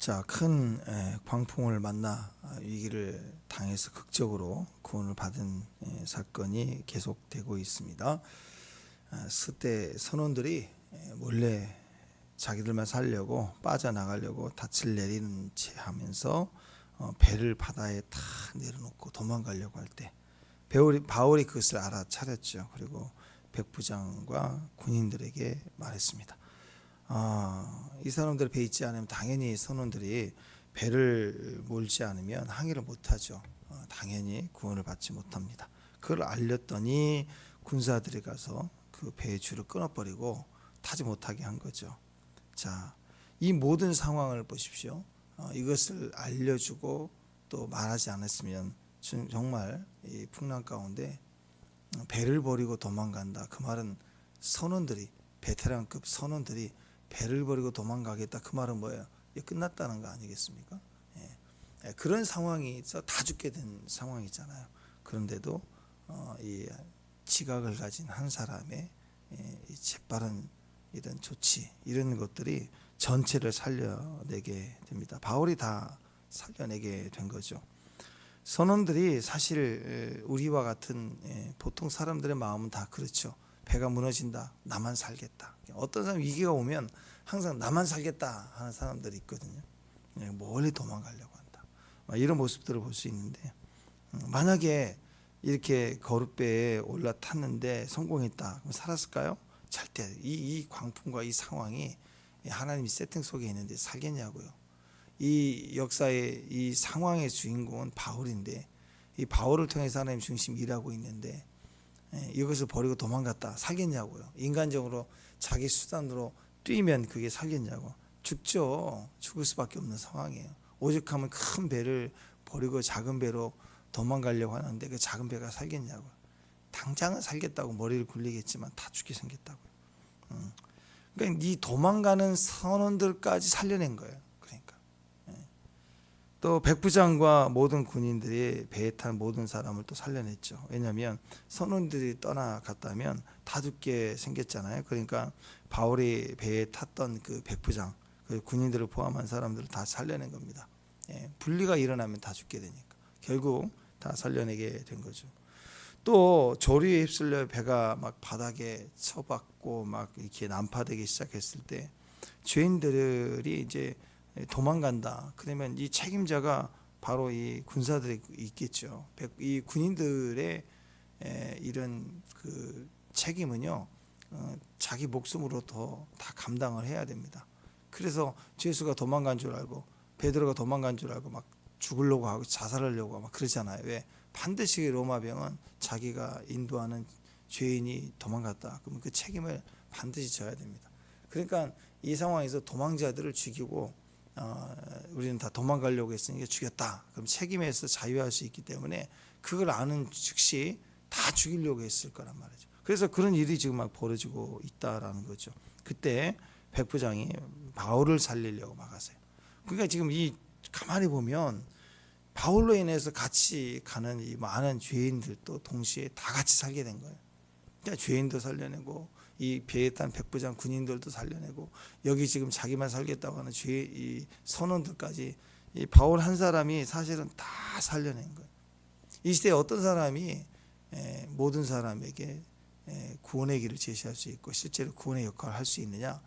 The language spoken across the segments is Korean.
자, 큰 광풍을 만나 위기를 당해서 극적으로 구원을 받은 사건이 계속되고 있습니다. 스대 선원들이 몰래 자기들만 살려고 빠져나가려고 닻을 내리는 채 하면서 배를 바다에 탁 내려놓고 도망가려고 할 때 바울이 그것을 알아차렸죠. 그리고 백부장과 군인들에게 말했습니다. 이 사람들 배 있지 않으면 당연히 선원들이 배를 몰지 않으면 항해를 못하죠. 당연히 구원을 받지 못합니다. 그걸 알렸더니 군사들이 가서 그 배의 줄을 끊어버리고 타지 못하게 한 거죠. 자, 이 모든 상황을 보십시오. 이것을 알려주고 또 말하지 않았으면 정말 이 풍랑 가운데 배를 버리고 도망간다. 그 말은 선원들이, 베테랑급 선원들이 배를 버리고 도망가겠다. 그 말은 뭐예요? 끝났다는 거 아니겠습니까? 그런 상황이 있어 다 죽게 된 상황이잖아요. 그런데도 이 지각을 가진 한 사람의 이 재빠른 이런 조치, 이런 것들이 전체를 살려내게 됩니다. 바울이 다 살려내게 된 거죠. 선원들이 사실 우리와 같은 보통 사람들의 마음은 다 그렇죠. 배가 무너진다, 나만 살겠다. 어떤 사람 위기가 오면 항상 나만 살겠다 하는 사람들이 있거든요. 멀리 도망가려고 한다. 이런 모습들을 볼 수 있는데, 만약에 이렇게 거룻배에 올라탔는데 성공했다, 그럼 살았을까요? 절대. 이 광풍과 이 상황이 하나님의 세팅 속에 있는데 살겠냐고요. 이 역사의 이 상황의 주인공은 바울인데, 이 바울을 통해서 하나님 중심이 일하고 있는데 이것을 버리고 도망갔다, 살겠냐고요. 인간적으로 자기 수단으로 뛰면 그게 살겠냐고. 죽죠. 죽을 수밖에 없는 상황이에요. 오죽하면 큰 배를 버리고 작은 배로 도망가려고 하는데 그 작은 배가 살겠냐고. 당장은 살겠다고 머리를 굴리겠지만 다 죽게 생겼다고요. 그러니까 이 도망가는 선원들까지 살려낸 거예요. 그러니까 또 백부장과 모든 군인들이 배에 탄 모든 사람을 또 살려냈죠. 왜냐하면 선원들이 떠나갔다면 다 죽게 생겼잖아요. 그러니까 바울이 배에 탔던 그 백부장, 그 군인들을 포함한 사람들을 다 살려낸 겁니다. 분리가 일어나면 다 죽게 되니까 결국 다 살려내게 된 거죠. 또 조류에 휩쓸려 배가 막 바닥에 쳐박고 막 이렇게 난파되기 시작했을 때 죄인들이 이제 도망간다. 그러면 이 책임자가 바로 이 군사들이 있겠죠. 이 군인들의 이런 그 책임은요, 자기 목숨으로 다 감당을 해야 됩니다. 그래서 죄수가 도망간 줄 알고 베드로가 도망간 줄 알고 막 죽으려고 하고 자살하려고 하고 막 그러잖아요. 왜? 반드시 로마병은 자기가 인도하는 죄인이 도망갔다, 그러면 그 책임을 반드시 져야 됩니다. 그러니까 이 상황에서 도망자들을 죽이고 우리는 다 도망가려고 했으니까 죽였다, 그럼 책임에서 자유할 수 있기 때문에 그걸 아는 즉시 다 죽이려고 했을 거란 말이죠. 그래서 그런 일이 지금 막 벌어지고 있다라는 거죠. 그때 백부장이 바울을 살리려고 막았어요. 그러니까 지금 이 가만히 보면 바울로 인해서 같이 가는 이 많은 죄인들도 동시에 다 같이 살게 된 거예요. 그러니까 죄인도 살려내고 이 배에 탄 백부장 군인들도 살려내고 여기 지금 자기만 살겠다고 하는 이 선원들까지 이 바울 한 사람이 사실은 다 살려낸 거예요. 이 시대에 어떤 사람이 모든 사람에게 구원의 길을 제시할 수 있고 실제로 구원의 역할을 할 수 있느냐?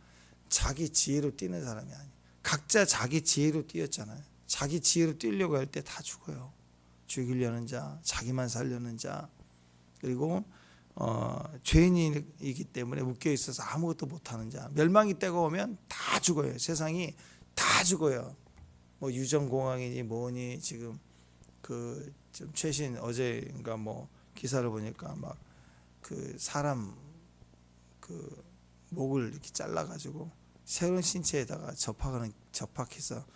자기 지혜로 뛰는 사람이 아니에요. 각자 자기 지혜로 뛰었잖아요. 자기 지혜로 뛰려고 할 때 다 죽어요. 죽이려는 자, 자기만 살려는 자, 그리고 죄인이기 때문에 묶여 있어서 아무것도 못하는 자, 멸망이 때가 오면 다 죽어요. 세상이 다 죽어요. 뭐 유전공황이니 뭐니 지금 그 좀 최신 어제인가 뭐 기사를 보니까 막 그 사람 그 목을 이렇게 잘라가지고 새로운 신체에다가 접합해서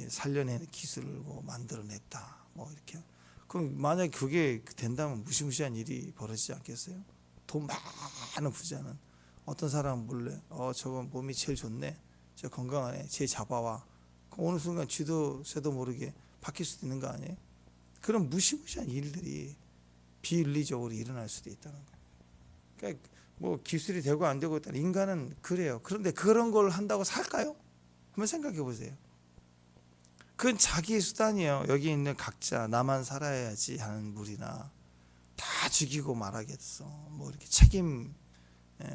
살려내는 기술을 뭐 만들어냈다, 뭐 이렇게. 그럼 만약 그게 된다면 무시무시한 일이 벌어지지 않겠어요? 돈 많은 부자는 어떤 사람은 몰래 저건 몸이 제일 좋네, 저 건강하네, 쟤 잡아와. 어느 순간 쥐도 새도 모르게 바뀔 수도 있는 거 아니에요? 그런 무시무시한 일들이 비윤리적으로 일어날 수도 있다는 거예요. 그러니까 뭐 기술이 되고 안 되고 인간은 그래요. 그런데 그런 걸 한다고 살까요? 한번 생각해 보세요. 그건 자기의 수단이에요. 여기 있는 각자 나만 살아야지 하는 무리나 다 죽이고 말하겠어. 뭐 이렇게 책임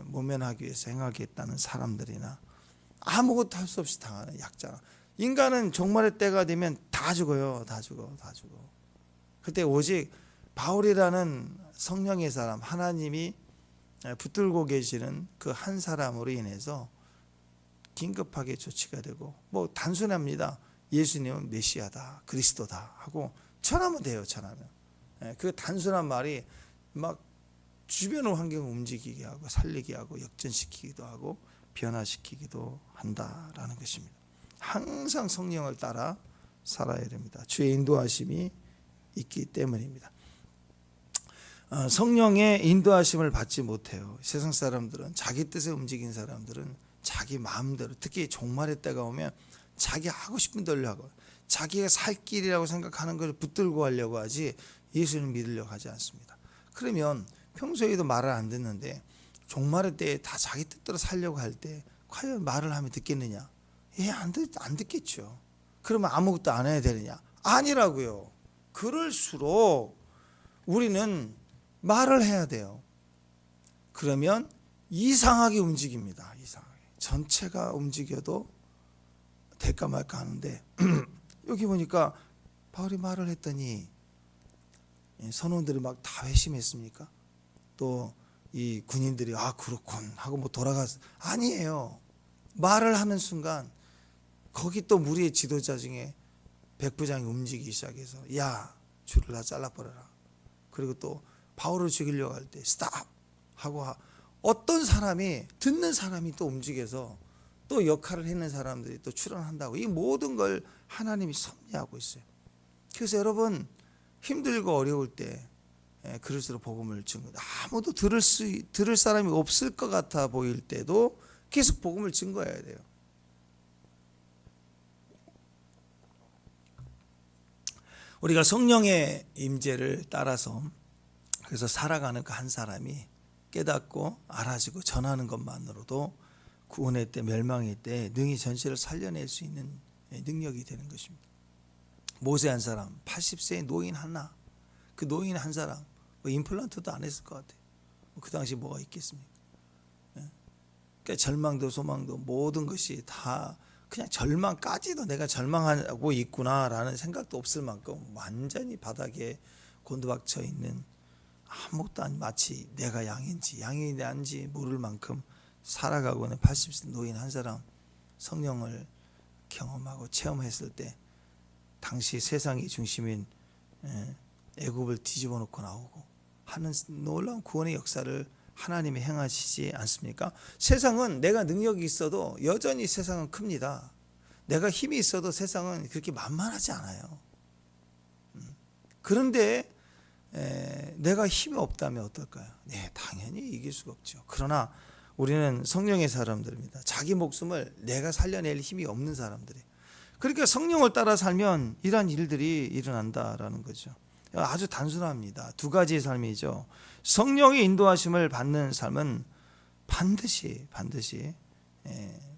모면하기 위해서 행하겠다는 사람들이나 아무것도 할 수 없이 당하는 약자나 인간은 종말의 때가 되면 다 죽어요. 다 죽어. 그때 오직 바울이라는 성령의 사람 하나님이 붙들고 계시는 그 한 사람으로 인해서 긴급하게 조치가 되고 뭐 단순합니다. 예수님은 메시아다 그리스도다 하고 전하면 돼요. 전하면 그 단순한 말이 막 주변의 환경을 움직이게 하고 살리게 하고 역전시키기도 하고 변화시키기도 한다라는 것입니다. 항상 성령을 따라 살아야 됩니다. 주의 인도하심이 있기 때문입니다. 성령의 인도하심을 받지 못해요. 세상 사람들은 자기 뜻에 움직인 사람들은 자기 마음대로 특히 종말의 때가 오면 자기 하고 싶은 대로 하고 자기가 살 길이라고 생각하는 것을 붙들고 하려고 하지 예수를 믿으려고 하지 않습니다. 그러면 평소에도 말을 안 듣는데 종말의 때에 다 자기 뜻대로 살려고 할 때 과연 말을 하면 듣겠느냐? 안 듣겠죠. 그러면 아무것도 안 해야 되느냐? 아니라고요. 그럴수록 우리는 말을 해야 돼요. 그러면 이상하게 움직입니다. 이상하게. 전체가 움직여도 될까 말까 하는데 여기 보니까 바울이 말을 했더니 선원들이 막 다 회심했습니까? 또 이 군인들이 그렇군 하고 뭐 돌아갔어. 아니에요. 말을 하는 순간 거기 또 무리의 지도자 중에 백부장이 움직이기 시작해서 야 줄을 다 잘라버려라. 그리고 또 바울을 죽이려고 할 때 스탑 하고 어떤 사람이 듣는 사람이 또 움직여서 또 역할을 했는 사람들이 또 출연한다고 이 모든 걸 하나님이 섭리하고 있어요. 그래서 여러분 힘들고 어려울 때 그릇으로 복음을 증거 아무도 들을 사람이 없을 것 같아 보일 때도 계속 복음을 증거해야 돼요. 우리가 성령의 임재를 따라서 그래서 살아가는 그 한 사람이 깨닫고 알아지고 전하는 것만으로도 구원의 때 멸망의 때 능히 전체를 살려낼 수 있는 능력이 되는 것입니다. 모세 한 사람 80세의 노인 하나 그 노인 한 사람 뭐 임플란트도 안 했을 것 같아요. 그 당시 뭐가 있겠습니까? 그러니까 절망도 소망도 모든 것이 다 그냥 절망까지도 내가 절망하고 있구나라는 생각도 없을 만큼 완전히 바닥에 곤두박쳐 있는 아무것도 아닌 마치 내가 양인지 양이 내인지 모를 만큼 살아가고 있는 80세 노인 한 사람 성령을 경험하고 체험했을 때 당시 세상의 중심인 애굽을 뒤집어 놓고 나오고 하는 놀라운 구원의 역사를 하나님이 행하시지 않습니까? 세상은 내가 능력이 있어도 여전히 세상은 큽니다. 내가 힘이 있어도 세상은 그렇게 만만하지 않아요. 그런데 내가 힘이 없다면 어떨까요? 네, 당연히 이길 수가 없죠. 그러나 우리는 성령의 사람들입니다. 자기 목숨을 내가 살려낼 힘이 없는 사람들이. 그러니까 성령을 따라 살면 이러한 일들이 일어난다라는 거죠. 아주 단순합니다. 두 가지의 삶이죠. 성령의 인도하심을 받는 삶은 반드시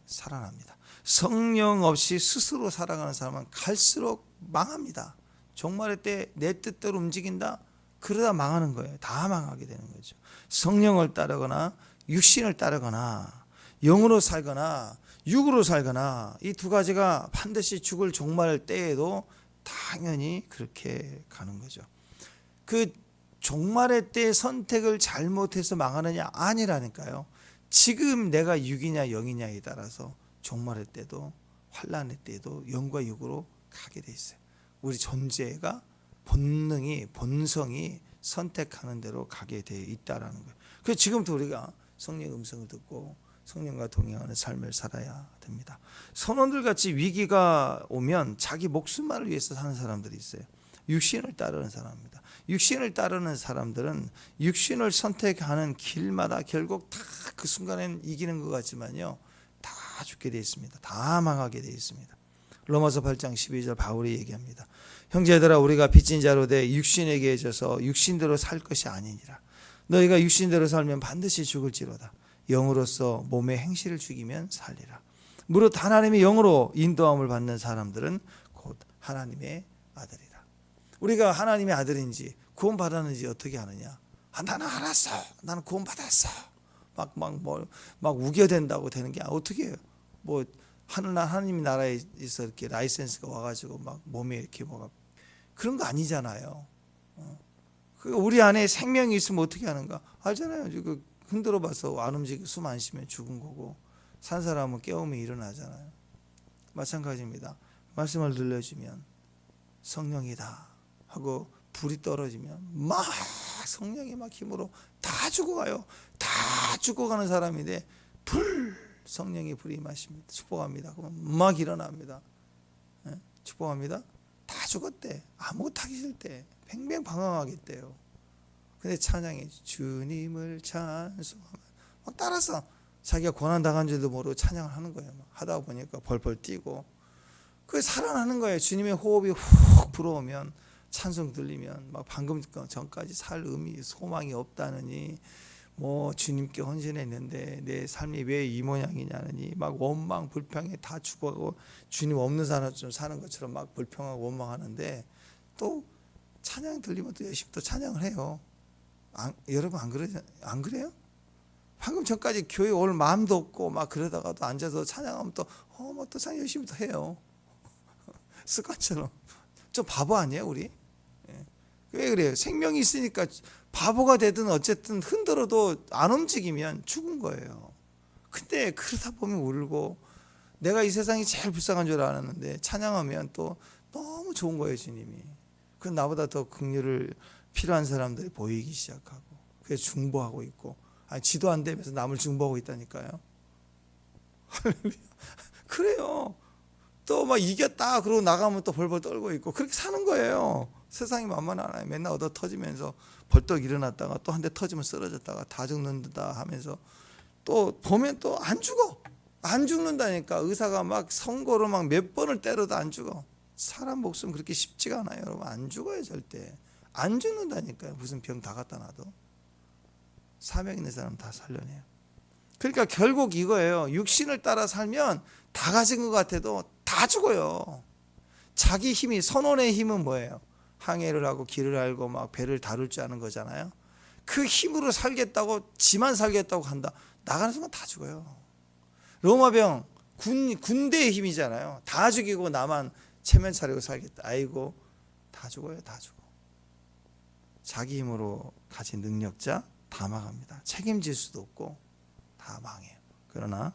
살아납니다. 성령 없이 스스로 살아가는 사람은 갈수록 망합니다. 종말의 때 내 뜻대로 움직인다? 그러다 망하는 거예요. 다 망하게 되는 거죠. 성령을 따르거나 육신을 따르거나 영으로 살거나 육으로 살거나 이 두 가지가 반드시 죽을 종말 때에도 당연히 그렇게 가는 거죠. 그 종말의 때 선택을 잘못해서 망하느냐? 아니라니까요. 지금 내가 육이냐 영이냐에 따라서 종말의 때도 환난의 때도 영과 육으로 가게 돼 있어요. 우리 존재가 본성이 선택하는 대로 가게 돼 있다라는 거예요. 그래서 지금부터 우리가 성령의 음성을 듣고 성령과 동행하는 삶을 살아야 됩니다. 선원들 같이 위기가 오면 자기 목숨만을 위해서 사는 사람들이 있어요. 육신을 따르는 사람입니다. 육신을 따르는 사람들은 육신을 선택하는 길마다 결국 다 그 순간엔 이기는 것 같지만요, 다 죽게 되어 있습니다. 다 망하게 되어 있습니다. 로마서 8장 12절 바울이 얘기합니다. 형제들아 우리가 빚진 자로 돼 육신에게 져서 육신대로 살 것이 아니니라. 너희가 육신대로 살면 반드시 죽을지로다. 영으로서 몸의 행실을 죽이면 살리라. 무릇 하나님의 영으로 인도함을 받는 사람들은 곧 하나님의 아들이다. 우리가 하나님의 아들인지 구원 받았는지 어떻게 아느냐? 나는 알았어. 나는 구원 받았어. 막 우겨댄다고 되는 게 어떻게 해요? 뭐 하나님 나라에서 이렇게 라이센스가 와가지고 막 몸에 이렇게 뭐가 그런 거 아니잖아요. 우리 안에 생명이 있으면 어떻게 하는가? 알잖아요. 지금 흔들어 봐서 안 움직이고 숨 안 쉬면 죽은 거고, 산 사람은 깨우면 일어나잖아요. 마찬가지입니다. 말씀을 들려주면 성령이다 하고 불이 떨어지면 막 성령이 막 힘으로 다 죽어가요. 다 죽어가는 사람인데 성령의 불이 임하십니다. 축복합니다. 그러면 막 일어납니다. 축복합니다. 다 죽었대. 아무것도 하기 싫대. 팽팽방황하겠대요. 근데 찬양이 주님을 찬송하면 막 따라서 자기가 고난당한 줄도 모르고 찬양을 하는 거예요. 막 하다 보니까 벌벌 뛰고 그게 살아나는 거예요. 주님의 호흡이 훅 불어오면 찬송 들리면 막 방금 전까지 살 의미 소망이 없다느니 뭐 주님께 헌신했는데 내 삶이 왜 이 모양이냐느니 막 원망 불평에 다 죽어가고 주님 없는 사람 좀 사는 것처럼 막 불평하고 원망하는데 또 찬양 들리면 또 열심히 또 찬양을 해요. 여러분 안 그래요? 방금 전까지 교회 올 마음도 없고 막 그러다가도 앉아서 찬양하면 또 또 찬양 열심히 또 해요. 습관처럼. 좀 바보 아니에요 우리? 왜 그래요? 생명이 있으니까 바보가 되든 어쨌든 흔들어도 안 움직이면 죽은 거예요. 근데 그러다 보면 울고 내가 이 세상이 제일 불쌍한 줄 알았는데 찬양하면 또 너무 좋은 거예요 주님이. 그 나보다 더 긍휼을 필요한 사람들이 보이기 시작하고 그래서 중보하고 있고 지도 안 되면서 남을 중보하고 있다니까요. 할렐루야. 그래요. 또 막 이겼다 그러고 나가면 또 벌벌 떨고 있고 그렇게 사는 거예요. 세상이 만만치 않아요. 맨날 얻어 터지면서 벌떡 일어났다가 또 한 대 터지면 쓰러졌다가 다 죽는다 하면서 또 보면 또 안 죽어. 안 죽는다니까. 의사가 막 선고로 막 몇 번을 때려도 안 죽어. 사람 목숨 그렇게 쉽지가 않아요. 여러분 안 죽어요 절대. 안 죽는다니까요. 무슨 병 다 갖다 놔도. 사명 있는 사람 다 살려내요. 그러니까 결국 이거예요. 육신을 따라 살면 다 가진 것 같아도 다 죽어요. 자기 힘이 선원의 힘은 뭐예요? 항해를 하고 길을 알고 막 배를 다룰 줄 아는 거잖아요. 그 힘으로 살겠다고 지만 살겠다고 한다. 나가는 순간 다 죽어요. 로마병 군대의 힘이잖아요. 다 죽이고 나만 체면 차리고 살겠다. 아이고 다 죽어요. 다 죽어. 자기 힘으로 가진 능력자 다 망합니다. 책임질 수도 없고 다 망해요. 그러나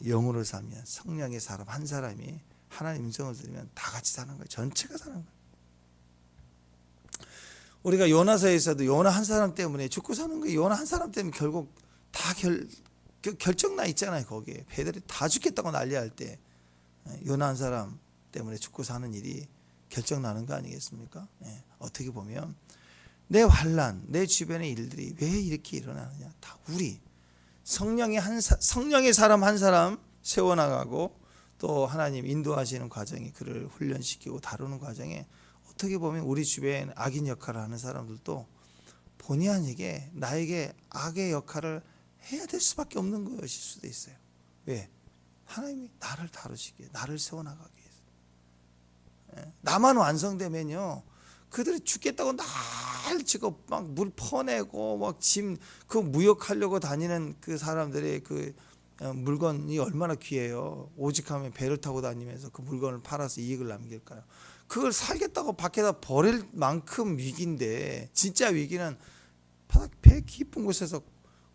영으로 살면 성령의 사람 한 사람이 하나님 음성을 들으면 다 같이 사는 거예요. 전체가 사는 거예요. 우리가 요나서에서도 요나 한 사람 때문에 죽고 사는 거예요. 요나 한 사람 때문에 결국 다 결정 나 있잖아요. 거기에 배들이 다 죽겠다고 난리할 때 요나 한 사람 때문에 죽고 사는 일이 결정 나는 거 아니겠습니까? 어떻게 보면 내 환난, 내 주변의 일들이 왜 이렇게 일어나느냐? 다 우리 성령의 사람 한 사람 세워나가고 또 하나님 인도하시는 과정이 그를 훈련시키고 다루는 과정에 어떻게 보면 우리 주변에 악인 역할을 하는 사람들도 본의 아니게 나에게 악의 역할을 해야 될 수밖에 없는 것일 수도 있어요. 왜? 하나님이 나를 다루시기에 나를 세워나가기 위해서. 나만 완성되면요 그들이 죽겠다고 날 지금 막 물 퍼내고 막 짐 그 무역하려고 다니는 그 사람들의 그 물건이 얼마나 귀해요. 오직하면 배를 타고 다니면서 그 물건을 팔아서 이익을 남길까요? 그걸 살겠다고 밖에다 버릴 만큼 위기인데 진짜 위기는 바닥 배 깊은 곳에서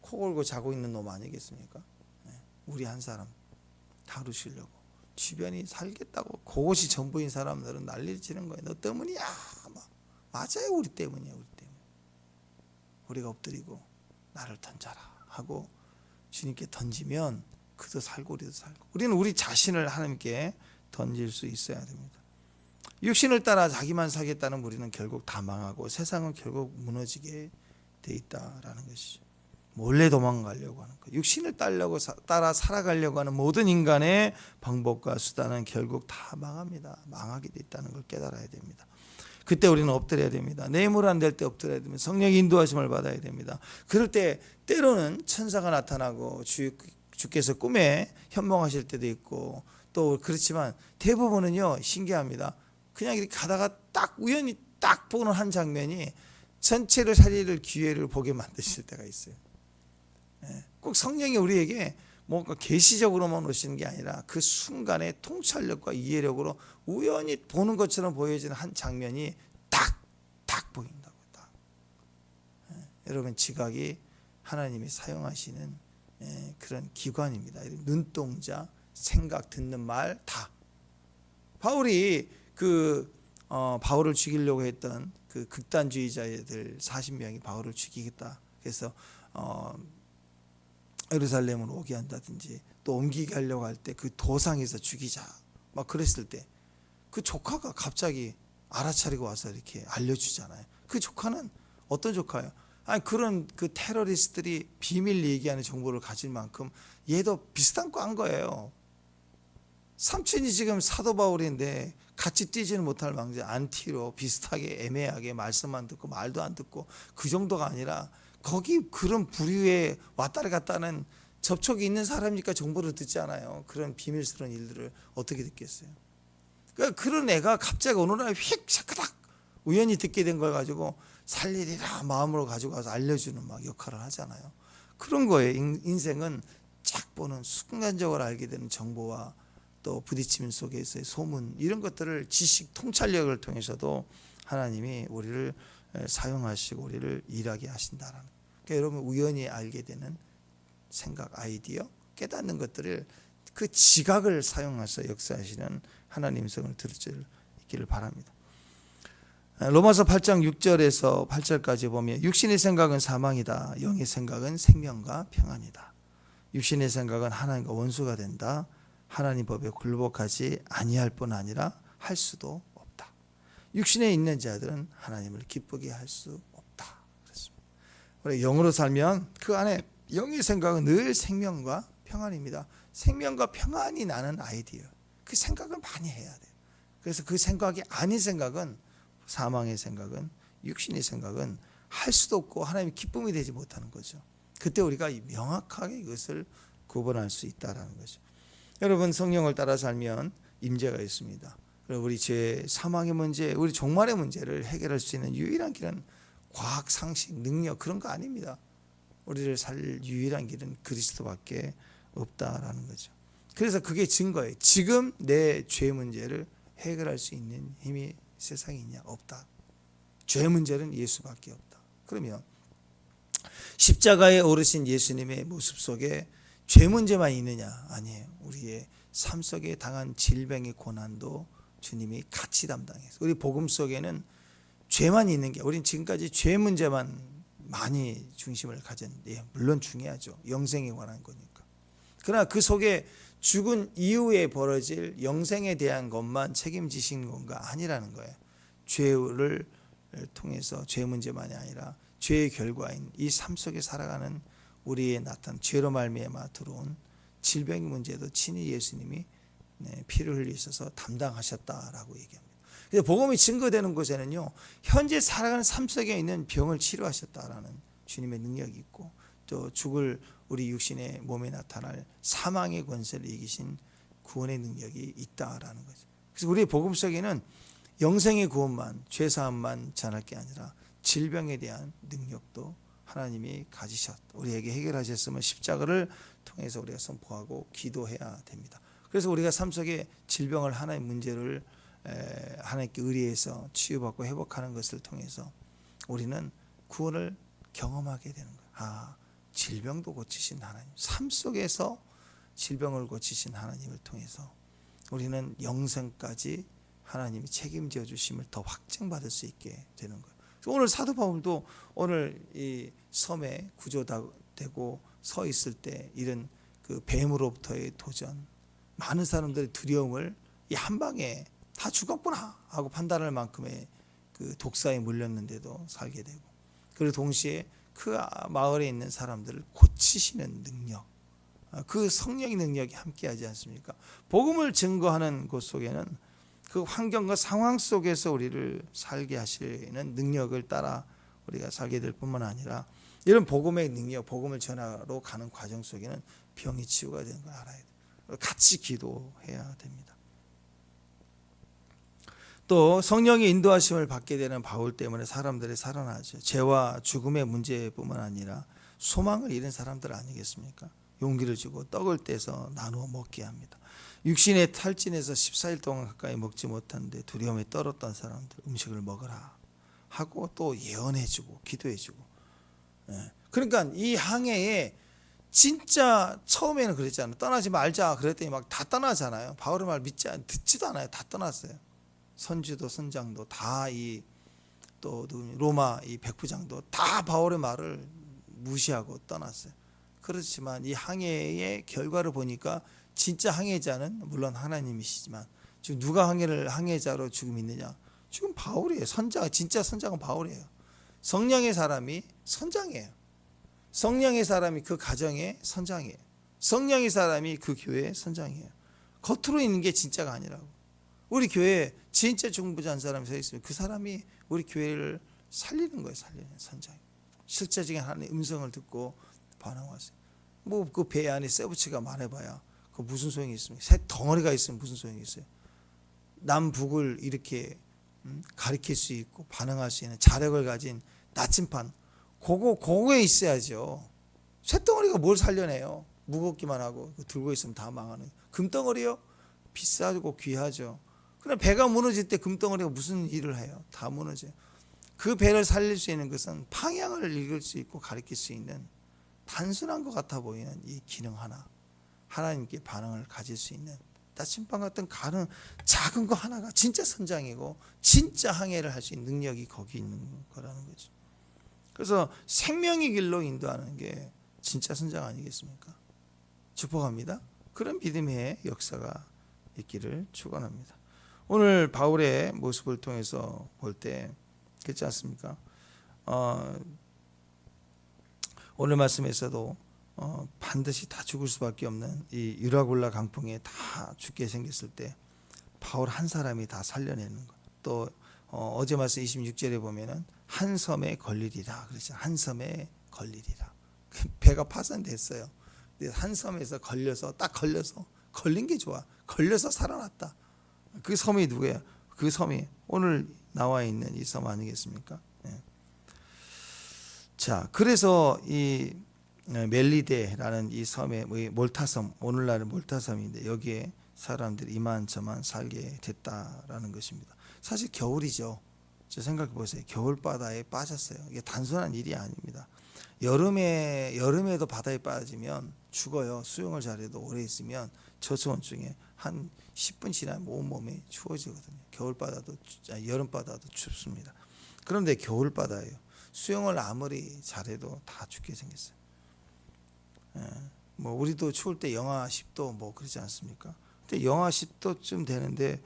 코 골고 자고 있는 놈 아니겠습니까? 우리 한 사람 다루시려고 주변이 살겠다고 그것이 전부인 사람들은 난리를 치는 거예요. 너 때문이야. 맞아요. 우리 때문이에요. 우리 때문에. 우리가 엎드리고 나를 던져라 하고 주님께 던지면 그도 살고 우리도 살고 우리는 우리 자신을 하나님께 던질 수 있어야 됩니다. 육신을 따라 자기만 살겠다는 우리는 결국 다 망하고 세상은 결국 무너지게 돼 있다라는 것이죠. 몰래 도망가려고 하는 거. 육신을 따라 살아가려고 하는 모든 인간의 방법과 수단은 결국 다 망합니다. 망하게 돼 있다는 걸 깨달아야 됩니다. 그때 우리는 엎드려야 됩니다. 내 힘으로 안 될 때 엎드려야 됩니다. 성령의 인도하심을 받아야 됩니다. 그럴 때 때로는 천사가 나타나고 주께서 꿈에 현몽하실 때도 있고 또 그렇지만 대부분은요 신기합니다. 그냥 이렇게 가다가 딱 우연히 딱 보는 한 장면이 전체를 살릴 기회를 보게 만드실 때가 있어요. 꼭 성령이 우리에게 뭔가 계시적으로만 오시는 게 아니라 그 순간에 통찰력과 이해력으로 우연히 보는 것처럼 보여지는 한 장면이 딱 보인다고. 딱. 여러분 지각이 하나님이 사용하시는 그런 기관입니다. 눈동자, 생각, 듣는 말 다. 바울이 바울을 죽이려고 했던 그 극단주의자들 40명이 바울을 죽이겠다. 그래서 예루살렘으로 오게 한다든지 또 옮기게 하려고 할 때 그 도상에서 죽이자 막 그랬을 때 그 조카가 갑자기 알아차리고 와서 이렇게 알려주잖아요. 그 조카는 어떤 조카예요? 아니 그런 그 테러리스트들이 비밀 얘기하는 정보를 가질 만큼 얘도 비슷한 거 한 거예요. 삼촌이 지금 사도 바울인데 같이 뛰지는 못할 망정 안티로 비슷하게 애매하게 말씀만 듣고 말도 안 듣고 그 정도가 아니라 거기 그런 부류에 왔다리 갔다는 접촉이 있는 사람이니까 정보를 듣지 않아요. 그런 비밀스러운 일들을 어떻게 듣겠어요. 그러니까 그런 애가 갑자기 어느 날 휙 샤크닥 우연히 듣게 된 걸 가지고 살리리라 마음으로 가지고 와서 알려주는 막 역할을 하잖아요. 그런 거예요. 인생은 쫙 보는 순간적으로 알게 되는 정보와 또 부딪힘 속에서의 소문 이런 것들을 지식 통찰력을 통해서도 하나님이 우리를 사용하시고 우리를 일하게 하신다라는 거예요. 그러니까 여러분 우연히 알게 되는 생각, 아이디어, 깨닫는 것들을 그 지각을 사용해서 역사하시는 하나님의 성을 들을 줄 있기를 바랍니다. 로마서 8장 6절에서 8절까지 보면 육신의 생각은 사망이다. 영의 생각은 생명과 평안이다. 육신의 생각은 하나님과 원수가 된다. 하나님 법에 굴복하지 아니할 뿐 아니라 할 수도 없다. 육신에 있는 자들은 하나님을 기쁘게 할 수 없다. 그렇습니다. 우리 영으로 살면 그 안에 영의 생각은 늘 생명과 평안입니다. 생명과 평안이 나는 아이디어. 그 생각을 많이 해야 돼요. 그래서 그 생각이 아닌 생각은 사망의 생각은 육신의 생각은 할 수도 없고 하나님의 기쁨이 되지 못하는 거죠. 그때 우리가 명확하게 이것을 구분할 수 있다라는 거죠. 여러분 성령을 따라 살면 임재가 있습니다. 그리고 우리 죄, 사망의 문제, 우리 종말의 문제를 해결할 수 있는 유일한 길은 과학, 상식, 능력 그런 거 아닙니다. 우리를 살릴 유일한 길은 그리스도밖에 없다라는 거죠. 그래서 그게 증거예요. 지금 내 죄 문제를 해결할 수 있는 힘이 세상에 있냐? 없다. 죄 문제는 예수밖에 없다. 그러면 십자가에 오르신 예수님의 모습 속에 죄 문제만 있느냐? 아니에요. 우리의 삶 속에 당한 질병의 고난도 주님이 같이 담당해서 우리 복음 속에는 죄만 있는 게 우리는 지금까지 죄 문제만 많이 중심을 가졌는데 물론 중요하죠. 영생에 관한 거니까. 그러나 그 속에 죽은 이후에 벌어질 영생에 대한 것만 책임지신 건가 아니라는 거예요. 죄를 통해서 죄 문제만이 아니라 죄의 결과인 이 삶 속에 살아가는 우리의 나타난 죄로 말미암아 들어온 질병의 문제도 친히 예수님이 피를 흘리셔서 담당하셨다라고 얘기합니다. 그래서 복음이 증거되는 곳에는요 현재 살아가는 삶 속에 있는 병을 치료하셨다라는 주님의 능력이 있고 또 죽을 우리 육신의 몸에 나타날 사망의 권세를 이기신 구원의 능력이 있다라는 거죠. 그래서 우리의 복음 속에는 영생의 구원만 죄사함만 전할 게 아니라 질병에 대한 능력도 하나님이 가지셨다. 우리에게 해결하셨으면 십자가를 통해서 우리가 선포하고 기도해야 됩니다. 그래서 우리가 삶 속에 질병을 하나의 문제를 하나님께 의뢰해서 치유받고 회복하는 것을 통해서 우리는 구원을 경험하게 되는 거예요. 아, 질병도 고치신 하나님, 삶 속에서 질병을 고치신 하나님을 통해서 우리는 영생까지 하나님이 책임져 주심을 더 확증받을 수 있게 되는 거예요. 오늘 사도 바울도 오늘 이 섬에 구조되고 서 있을 때 이런 그 뱀으로부터의 도전, 많은 사람들의 두려움을 이 한 방에 다 죽었구나 하고 판단할 만큼의 그 독사에 물렸는데도 살게 되고, 그리고 동시에 그 마을에 있는 사람들을 고치시는 능력, 그 성령의 능력이 함께하지 않습니까? 복음을 증거하는 곳 속에는 그 환경과 상황 속에서 우리를 살게 하시는 능력을 따라 우리가 살게 될 뿐만 아니라 이런 복음의 능력, 복음을 전하러 가는 과정 속에는 병이 치유가 되는 걸 알아야 돼요. 같이 기도해야 됩니다. 또 성령의 인도하심을 받게 되는 바울 때문에 사람들이 살아나죠. 죄와 죽음의 문제뿐만 아니라 소망을 잃은 사람들 아니겠습니까? 용기를 주고 떡을 떼서 나누어 먹게 합니다. 육신의 탈진에서 14일 동안 가까이 먹지 못하는데 두려움에 떨었던 사람들 음식을 먹으라 하고 또 예언해주고 기도해주고. 그러니까 이 항해에 진짜 처음에는 그랬잖아요. 떠나지 말자 그랬더니 막 다 떠나잖아요. 바울의 말 듣지도 않아요. 다 떠났어요. 선주도 선장도 다 이 또 로마 이 백부장도 다 바울의 말을 무시하고 떠났어요. 그렇지만 이 항해의 결과를 보니까 진짜 항해자는 물론 하나님이시지만 지금 누가 항해자로 지금 있느냐? 지금 바울이에요. 진짜 선장은 바울이에요. 성령의 사람이 선장이에요. 성령의 사람이 그 가정의 선장이에요. 성령의 사람이 그 교회의 선장이에요. 겉으로 있는 게 진짜가 아니라고. 우리 교회에 진짜 중보자 한 사람이 서 있으면 그 사람이 우리 교회를 살리는 거예요. 살리는 선장. 실제적인 하나님의 음성을 듣고 반응하세요. 뭐 그 배 안에 세부치가 많아봐야 그 무슨 소용이 있습니까? 새 덩어리가 있으면 무슨 소용이 있어요? 남북을 이렇게 가리킬 수 있고 반응할 수 있는 자력을 가진 나침판 그거에 있어야죠. 쇳덩어리가 뭘 살려내요? 무겁기만 하고 들고 있으면 다 망하는. 금덩어리요? 비싸고 귀하죠. 그럼 배가 무너질 때 금덩어리가 무슨 일을 해요? 다 무너져요. 그 배를 살릴 수 있는 것은 방향을 읽을 수 있고 가리킬 수 있는 단순한 것 같아 보이는 이 기능 하나, 하나님께 반응을 가질 수 있는 나침반 같은 작은 거 하나가 진짜 선장이고 진짜 항해를 할 수 있는 능력이 거기 있는 거라는 거죠. 그래서 생명의 길로 인도하는 게 진짜 선장 아니겠습니까? 축복합니다. 그런 믿음의 역사가 있기를 축원합니다. 오늘 바울의 모습을 통해서 볼 때 그렇지 않습니까? 오늘 말씀에서도 반드시 다 죽을 수밖에 없는 이 유라굴라 강풍에 다 죽게 생겼을 때 바울 한 사람이 다 살려내는 것. 또 어제 말씀 26절에 보면은 한 섬에 걸리리라 그랬죠. 한 섬에 걸리리라. 배가 파손됐어요. 한 섬에서 딱 걸려서 걸린 게 좋아. 걸려서 살아났다. 그 섬이 누구야? 그 섬이 오늘 나와 있는 이 섬 아니겠습니까? 네. 자, 그래서 이 멜리데라는 이 섬의 몰타섬, 오늘날의 몰타섬인데 여기에 사람들이 이만저만 살게 됐다라는 것입니다. 사실 겨울이죠. 생각해 보세요. 겨울 바다에 빠졌어요. 이게 단순한 일이 아닙니다. 여름에도 바다에 빠지면 죽어요. 수영을 잘해도 오래 있으면 저수온증에 한 10분 지나면 온몸이 추워지거든요. 여름 바다도 춥습니다. 그런데 겨울 바다예요. 수영을 아무리 잘해도 다 죽게 생겼어요. 뭐 우리도 추울 때 영하 10도 뭐 그러지 않습니까? 근데 영하 10도쯤 되는데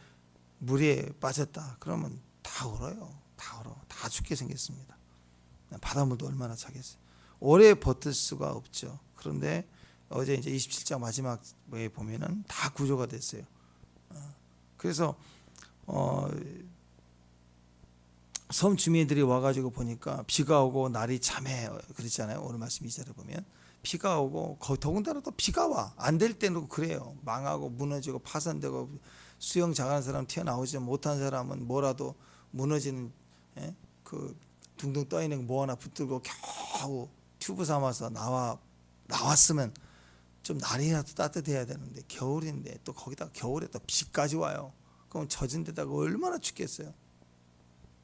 물에 빠졌다. 그러면 다 얼어요. 다 죽게 생겼습니다. 바닷물도 얼마나 차겠어요. 오래 버틸 수가 없죠. 그런데 어제 이제 27장 마지막에 보면은 다 구조가 됐어요. 그래서 섬 주민들이 와가지고 보니까 비가 오고 날이 참해 그랬잖아요. 오늘 말씀 2절에 보면 비가 오고 더군다나 또 비가 와 안 될 때는 그래요. 망하고 무너지고 파손되고 수영 잘하는 사람 튀어나오지 못한 사람은 뭐라도 무너지는 그 둥둥 떠 있는 거 뭐 하나 붙들고 겨우 튜브 삼아서 나왔으면 좀 날이라도 따뜻해야 되는데 겨울인데 또 거기다 겨울에 또 비까지 와요. 그럼 젖은 데다가 얼마나 춥겠어요.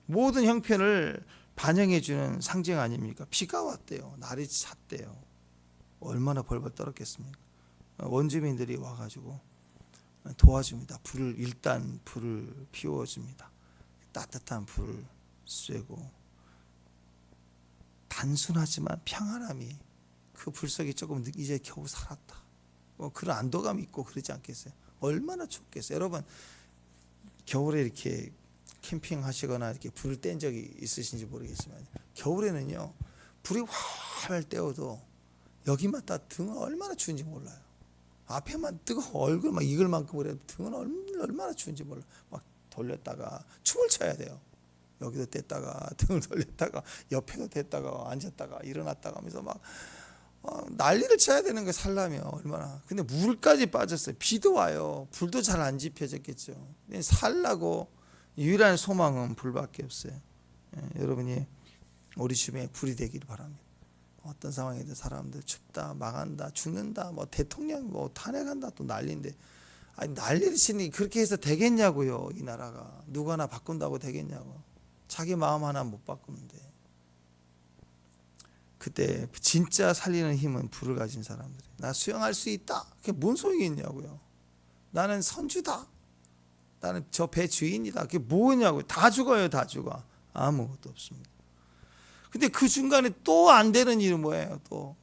모든 형편을 반영해 주는 상징 아닙니까? 비가 왔대요. 날이 찼대요. 얼마나 벌벌 떨었겠습니까? 원주민들이 와가지고 도와줍니다. 일단 불을 피워줍니다. 따뜻한 불을 쐬고 단순하지만 평안함이 그 불속에 조금 이제 겨우 살았다. 그런 안도감이 있고 그러지 않겠어요? 얼마나 춥겠어요? 여러분 겨울에 이렇게 캠핑하시거나 이렇게 불을 뗀 적이 있으신지 모르겠지만 겨울에는요 불이 활 떼어도 여기만 딱 등은 얼마나 추운지 몰라요. 앞에만 뜨거워 얼굴 막 익을 만큼 그래도 등은 얼마나 추운지 몰라. 막 돌렸다가 춤을 춰야 돼요. 여기도 뗐다가 등을 돌렸다가 옆에도 댔다가 앉았다가 일어났다가 하면서 막 난리를 쳐야 되는 거 살려면 얼마나. 근데 물까지 빠졌어요. 비도 와요. 불도 잘 안 지펴졌겠죠. 살라고 유일한 소망은 불밖에 없어요. 여러분이 우리 주변에 불이 되기를 바랍니다. 어떤 상황이든 사람들 춥다, 망한다, 죽는다, 뭐 대통령 뭐 탄핵한다, 또 난리인데, 아니 난리를 치니 그렇게 해서 되겠냐고요. 이 나라가 누가 하나 바꾼다고 되겠냐고. 자기 마음 하나 못 바꾸는데. 그때 진짜 살리는 힘은 불을 가진 사람들이. 나 수영할 수 있다. 그게 뭔 소용이 있냐고요. 나는 선주다. 나는 저 배 주인이다. 그게 뭐냐고요. 다 죽어요. 다 죽어. 아무것도 없습니다. 근데 그 중간에 또 안 되는 일은 뭐예요? 또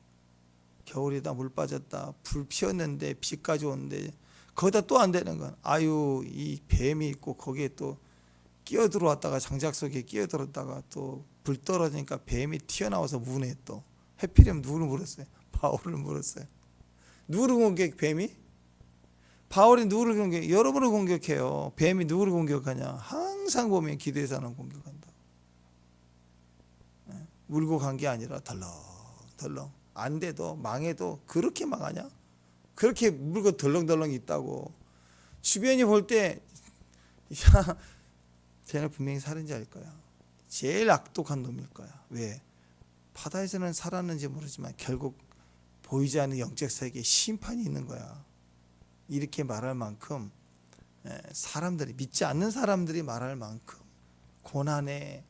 겨울이다, 물 빠졌다, 불 피웠는데 비까지 오는데 거기다 또 안 되는 건, 아유 이 뱀이 있고 거기에 또 끼어들어왔다가 장작 속에 끼어들었다가 또 불 떨어지니까 뱀이 튀어나와서 무네. 또 해필이면 누구를 물었어요? 바울을 물었어요. 누구를 공격? 뱀이? 바울이 누구를 공격? 여러분을 공격해요. 뱀이 누구를 공격하냐? 항상 보면 기도의 사람 공격한다. 울고 간 게 아니라 덜렁덜렁. 안 돼도 망해도 그렇게 망하냐? 그렇게 물고 덜렁덜렁 있다고. 주변이 볼 때, 야, 쟤는 분명히 살인자일 거야. 제일 악독한 놈일 거야. 왜? 바다에서는 살았는지 모르지만 결국 보이지 않는 영적 세계에 심판이 있는 거야. 이렇게 말할 만큼, 사람들이, 믿지 않는 사람들이 말할 만큼 고난에,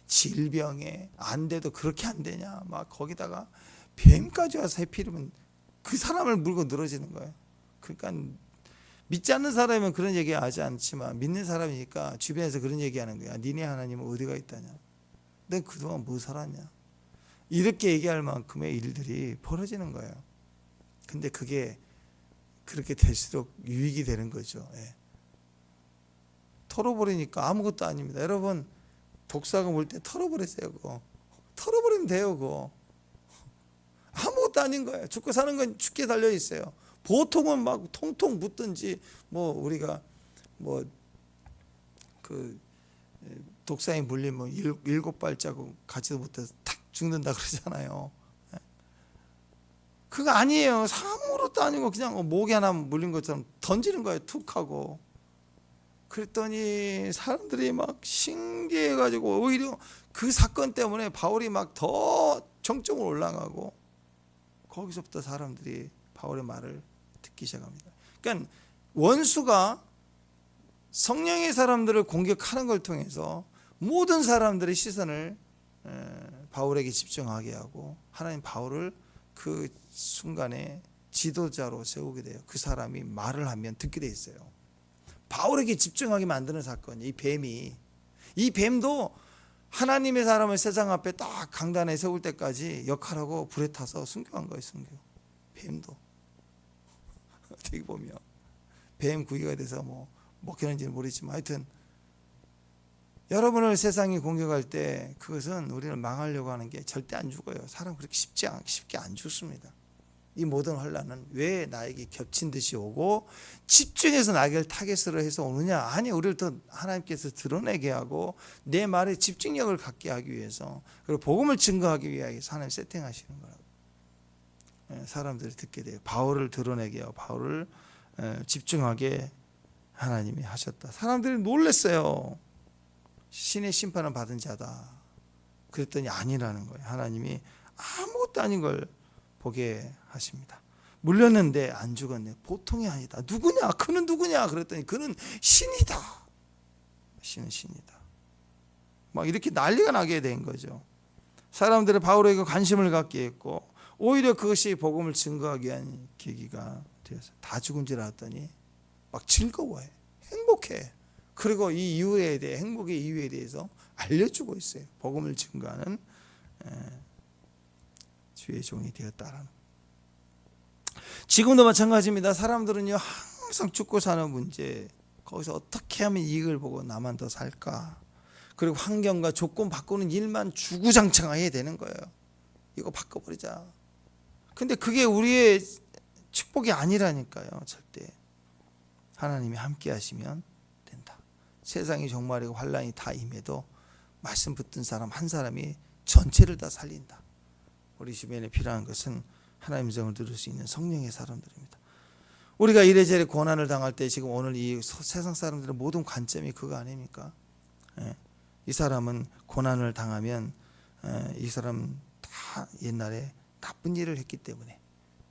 질병에, 안 돼도 그렇게 안 되냐, 막 거기다가 뱀까지 와서 해피르면 그 사람을 물고 늘어지는 거예요. 그러니까 믿지 않는 사람이면 그런 얘기 하지 않지만 믿는 사람이니까 주변에서 그런 얘기하는 거야. 니네 하나님은 어디가 있다냐? 넌 그동안 뭐 살았냐? 이렇게 얘기할 만큼의 일들이 벌어지는 거예요. 근데 그게 그렇게 될수록 유익이 되는 거죠. 털어버리니까 아무것도 아닙니다. 여러분, 독사가 물 때 털어버리세요. 그거 털어버리면 돼요. 그거 아무것도 아닌 거예요. 죽고 사는 건 죽게 달려 있어요. 보통은 막 통통 묻든지, 뭐 우리가 뭐 그 독사에 물리면 7발자국 가지도 못해서 탁 죽는다 그러잖아요. 그거 아니에요. 아무것도 아니고 그냥 목에 하나 물린 것처럼 던지는 거예요. 툭 하고. 그랬더니 사람들이 막 신기해가지고 오히려 그 사건 때문에 바울이 막 더 정적으로 올라가고, 거기서부터 사람들이 바울의 말을 듣기 시작합니다. 그러니까 원수가 성령의 사람들을 공격하는 걸 통해서 모든 사람들의 시선을 바울에게 집중하게 하고, 하나님 바울을 그 순간에 지도자로 세우게 돼요. 그 사람이 말을 하면 듣게 돼 있어요. 바울에게 집중하게 만드는 사건이 이 뱀도 하나님의 사람을 세상 앞에 딱 강단에 세울 때까지 역할하고 불에 타서 순교한 거예요. 순교. 뱀도 어떻게 보면 뱀 구이가 돼서 뭐 먹히는지는 모르지만, 하여튼 여러분을 세상이 공격할 때 그것은 우리를 망하려고 하는 게 절대 안 죽어요. 사람 그렇게 쉽게 안 죽습니다. 이 모든 환난은 왜 나에게 겹친 듯이 오고 집중해서 나에게 타겟으로 해서 오느냐? 아니, 우리를 더 하나님께서 드러내게 하고 내 말에 집중력을 갖게 하기 위해서, 그리고 복음을 증거하기 위해서 하나님 세팅하시는 거라고. 사람들이 듣게 돼요. 바울을 드러내게 하고 바울을 집중하게 하나님이 하셨다. 사람들이 놀랐어요. 신의 심판을 받은 자다. 그랬더니 아니라는 거예요. 하나님이 아무것도 아닌 걸 보게 하십니다. 물렸는데 안 죽었네. 보통이 아니다. 누구냐? 그는 누구냐? 그랬더니 그는 신이다. 신은 신이다. 막 이렇게 난리가 나게 된 거죠. 사람들이 바울에게 관심을 갖게 했고, 오히려 그것이 복음을 증거하기 위한 계기가 되어서 다 죽은 줄 알았더니 막 즐거워해. 행복해. 그리고 이 이유에 대해, 행복의 이유에 대해서 알려주고 있어요. 복음을 증거하는 주의 종이 되었다라는. 지금도 마찬가지입니다. 사람들은요, 항상 죽고 사는 문제, 거기서 어떻게 하면 이익을 보고 나만 더 살까, 그리고 환경과 조건 바꾸는 일만 주구장창해야 되는 거예요. 이거 바꿔버리자. 근데 그게 우리의 축복이 아니라니까요. 절대. 하나님이 함께 하시면 된다. 세상이 종말이고 환란이 다 임해도 말씀 붙든 사람 한 사람이 전체를 다 살린다. 우리 주변에 필요한 것은 하나님의 음성을 들을 수 있는 성령의 사람들입니다. 우리가 이래저래 고난을 당할 때 지금 오늘 이 세상 사람들의 모든 관점이 그거 아닙니까? 이 사람은 고난을 당하면 이 사람 다 옛날에 나쁜 일을 했기 때문에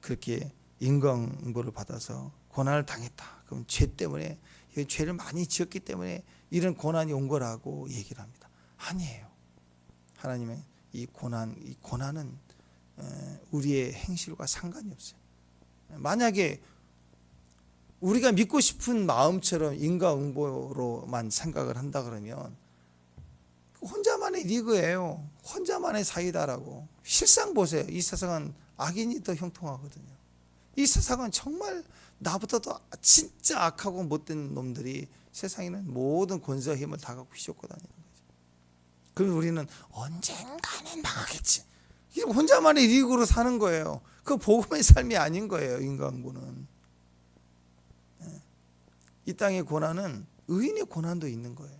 그렇게 인과응보를 받아서 고난을 당했다. 그럼 죄 때문에 죄를 많이 지었기 때문에 이런 고난이 온 거라고 얘기를 합니다. 아니에요. 하나님의 이 고난은 우리의 행실과 상관이 없어요. 만약에 우리가 믿고 싶은 마음처럼 인과응보로만 생각을 한다 그러면 혼자만의 리그예요. 혼자만의 사이다라고. 실상 보세요. 이 세상은 악인이 더 형통하거든요. 이 세상은 정말 나보다도 진짜 악하고 못된 놈들이 세상에는 모든 권세와 힘을 다 갖고 휘젓고 다니는 거죠. 그럼 우리는 언젠가는 망하겠지. 이렇게 혼자만의 리그로 사는 거예요. 그 복음의 삶이 아닌 거예요. 인간고는. 이 땅의 고난은 의인의 고난도 있는 거예요.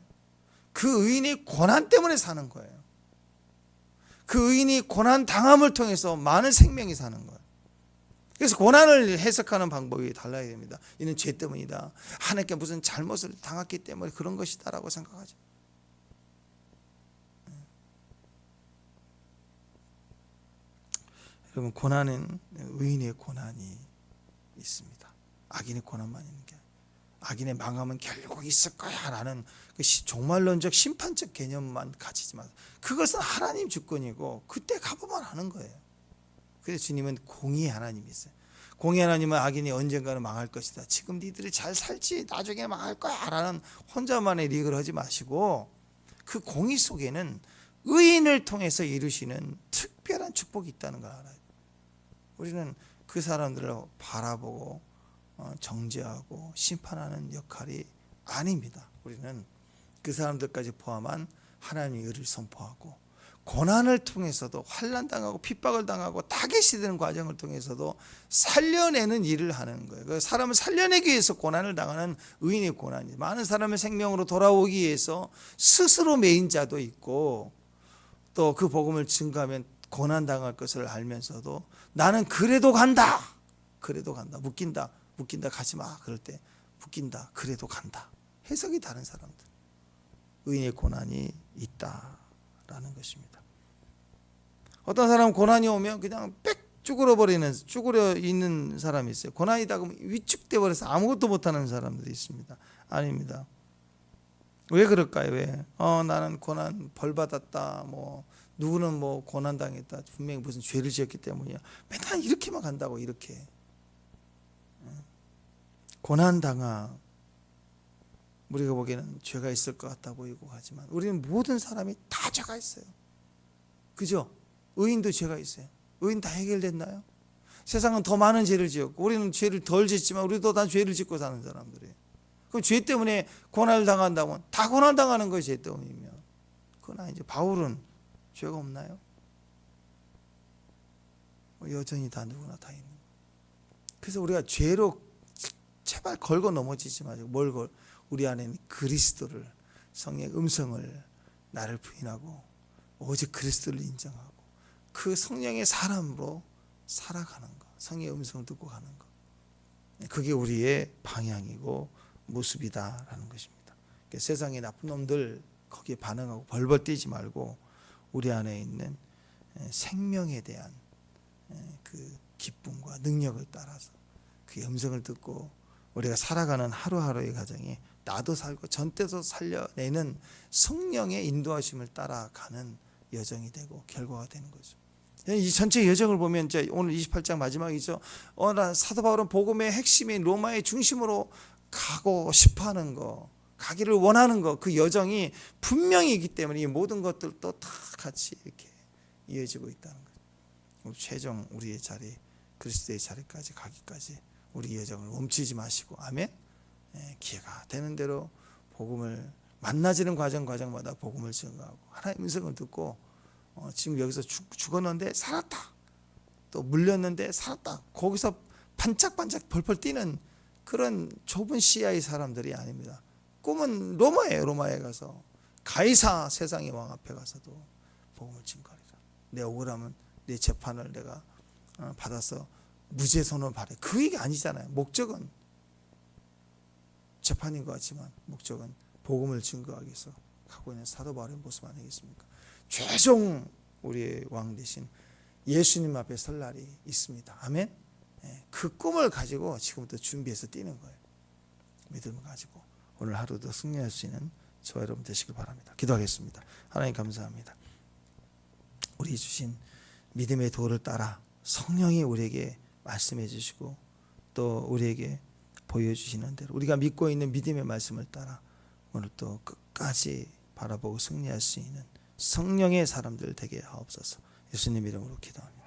그 의인의 고난 때문에 사는 거예요. 그 의인이 고난 당함을 통해서 많은 생명이 사는 거예요. 그래서 고난을 해석하는 방법이 달라야 됩니다. 이는 죄 때문이다. 하나님께 무슨 잘못을 당했기 때문에 그런 것이다라고 생각하죠. 여러분, 고난은 의인의 고난이 있습니다. 악인의 고난만 있는 게 아니에요. 악인의 망함은 결국 있을 거야 라는 그 종말론적 심판적 개념만 가지지 마세요. 그것은 하나님 주권이고 그때 가보면 하는 거예요. 그래서 주님은 공의의 하나님이세요. 공의 하나님은 악인이 언젠가는 망할 것이다. 지금 니들이 잘 살지 나중에 망할 거야 라는 혼자만의 리그를 하지 마시고 그 공의 속에는 의인을 통해서 이루시는 특별한 축복이 있다는 걸 알아요. 우리는 그 사람들을 바라보고 정죄하고 심판하는 역할이 아닙니다. 우리는 그 사람들까지 포함한 하나님의 의를 선포하고 고난을 통해서도 환난 당하고 핍박을 당하고 타겟이 되는 과정을 통해서도 살려내는 일을 하는 거예요. 그 사람을 살려내기 위해서 고난을 당하는 의인의 고난이 많은 사람의 생명으로 돌아오기 위해서 스스로 매인 자도 있고 또 그 복음을 증거하면 고난 당할 것을 알면서도 나는 그래도 간다. 그래도 간다. 묶인다 가지 마. 그럴 때 묶인다. 그래도 간다. 해석이 다른 사람들. 의인의 고난이 있다라는 것입니다. 어떤 사람은 고난이 오면 그냥 빽 쭈그려 있는 사람이 있어요. 고난이다 그러면 위축돼 버려서 아무것도 못하는 사람들이 있습니다. 아닙니다. 왜 그럴까요? 왜? 나는 고난 벌 받았다. 누구는 고난 당했다. 분명히 무슨 죄를 지었기 때문이야. 맨날 이렇게만 간다고 이렇게. 고난 당하 우리가 보기에는 죄가 있을 것 같아 보이고 하지만 우리는 모든 사람이 다 죄가 있어요. 그죠? 의인도 죄가 있어요. 의인 다 해결됐나요? 세상은 더 많은 죄를 지었고 우리는 죄를 덜 짓지만 우리도 다 죄를 짓고 사는 사람들이에요. 그럼 죄 때문에 고난을 당한다면 다 고난 당하는 거예요. 죄 때문이면. 그건 아니죠. 바울은 죄가 없나요? 여전히 다 누구나 다 있는 거예요. 그래서 우리가 죄로 제발 걸고 넘어지지 마시고 우리 안에는 그리스도를 성령의 음성을 나를 부인하고 오직 그리스도를 인정하고 그 성령의 사람으로 살아가는 것, 성령의 음성 듣고 가는 것, 그게 우리의 방향이고 모습이다라는 것입니다. 그러니까 세상의 나쁜 놈들 거기에 반응하고 벌벌 뛰지 말고 우리 안에 있는 생명에 대한 그 기쁨과 능력을 따라서 그 음성을 듣고 우리가 살아가는 하루하루의 과정에 나도 살고 전때도 살려내는 성령의 인도하심을 따라가는 여정이 되고 결과가 되는 거죠. 이 전체 여정을 보면 이제 오늘 28장 마지막이죠. 사도 바울은 복음의 핵심인 로마의 중심으로 가고 싶어하는 거, 가기를 원하는 거, 그 여정이 분명히 있기 때문에 이 모든 것들도 다 같이 이렇게 이어지고 있다는 거죠. 최종 우리의 자리, 그리스도의 자리까지 가기까지 우리 여정을 멈추지 마시고 아멘. 기회가 되는 대로 복음을 만나지는 과정마다 복음을 증거하고 하나님의 음성을 듣고 지금 여기서 죽었는데 살았다. 또 물렸는데 살았다. 거기서 반짝반짝 펄펄 뛰는 그런 좁은 시야의 사람들이 아닙니다. 꿈은 로마예요. 로마에 가서 가이사 세상의 왕 앞에 가서도 복음을 증거하리라. 내 억울하면 내 재판을 내가 받아서 무죄 선언을 받아요. 그 얘기 아니잖아요. 목적은 재판인 것 같지만 목적은 복음을 증거하기 위해서 하고 있는 사도 바울의 모습 아니겠습니까? 최종 우리의 왕 되신 예수님 앞에 설 날이 있습니다. 아멘. 그 꿈을 가지고 지금부터 준비해서 뛰는 거예요. 믿음을 가지고 오늘 하루도 승리할 수 있는 저와 여러분 되시길 바랍니다. 기도하겠습니다. 하나님 감사합니다. 우리 주신 믿음의 도를 따라 성령이 우리에게 말씀해 주시고 또 우리에게 보여주시는 대로 우리가 믿고 있는 믿음의 말씀을 따라 오늘 또 끝까지 바라보고 승리할 수 있는 성령의 사람들 되게 하옵소서. 예수님 이름으로 기도합니다.